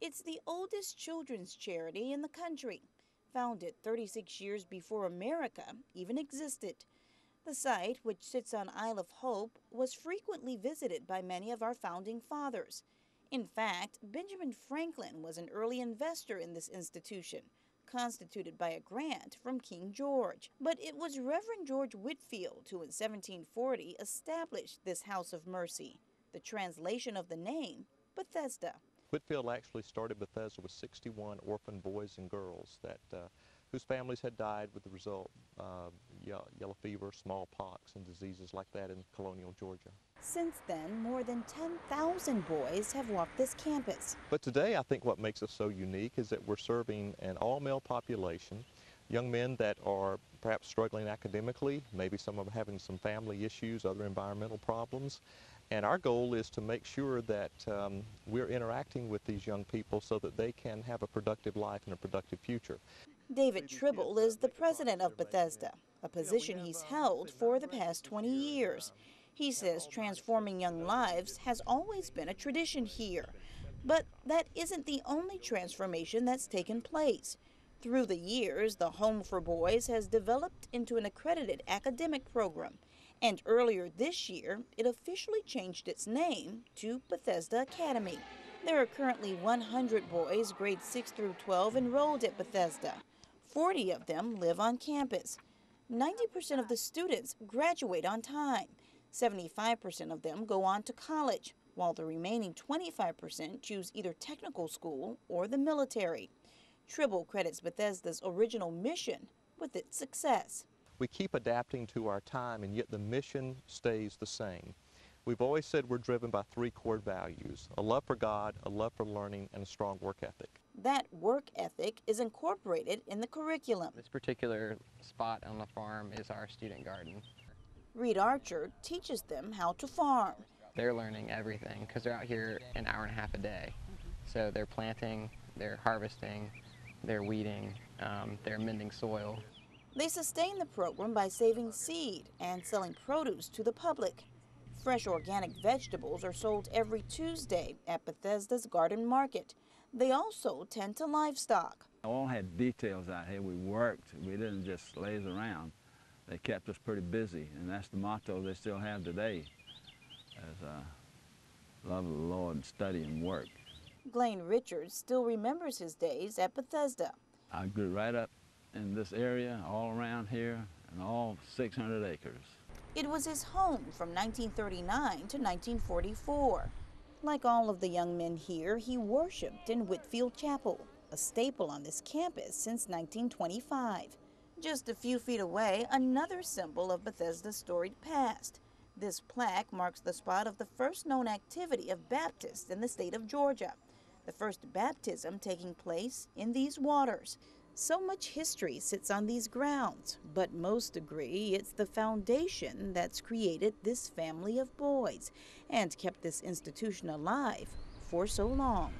It's the oldest children's charity in the country, founded 36 years before America even existed. The site, which sits on Isle of Hope, was frequently visited by many of our founding fathers. In fact, Benjamin Franklin was an early investor in this institution, constituted by a grant from King George. But it was Reverend George Whitefield who in 1740 established this House of Mercy, the translation of the name Bethesda. Whitefield actually started Bethesda with 61 orphan boys and girls whose families had died with the result of yellow fever, smallpox, and diseases like that in colonial Georgia. Since then, more than 10,000 boys have walked this campus. But today, I think what makes us so unique is that we're serving an all-male population, young men that are perhaps struggling academically, maybe some of them having some family issues, other environmental problems. And our goal is to make sure that we're interacting with these young people so that they can have a productive life and a productive future. David Trible is the president of Bethesda, a position he's held for the past 20 years. He says transforming young lives has always been a tradition here. But that isn't the only transformation that's taken place. Through the years, the Home for Boys has developed into an accredited academic program. And earlier this year, it officially changed its name to Bethesda Academy. There are currently 100 boys, grades 6 through 12, enrolled at Bethesda. 40 of them live on campus. 90% of the students graduate on time. 75% of them go on to college, while the remaining 25% choose either technical school or the military. Trible credits Bethesda's original mission with its success. We keep adapting to our time, and yet the mission stays the same. We've always said we're driven by three core values: a love for God, a love for learning, and a strong work ethic. That work ethic is incorporated in the curriculum. This particular spot on the farm is our student garden. Reid teaches them how to farm. They're learning everything because they're out here an hour and a half a day. So they're planting, they're harvesting, they're weeding, they're mending soil. They sustain the program by saving seed and selling produce to the public. Fresh organic vegetables are sold every Tuesday at Bethesda's Garden Market. They also tend to livestock. All had details out here. We worked. We didn't just laze around. They kept us pretty busy, and that's the motto they still have today, as love of the Lord and study and work. Glaen still remembers his days at Bethesda. I grew right up in this area, all around here, and all 600 acres. It was his home from 1939 to 1944. Like all of the young men here, he worshipped in Whitefield Chapel, a staple on this campus since 1925. Just a few feet away, another symbol of Bethesda's storied past. This plaque marks the spot of the first known activity of Baptists in the state of Georgia, the first baptism taking place in these waters. So much history sits on these grounds, but most agree it's the foundation that's created this family of boys and kept this institution alive for so long.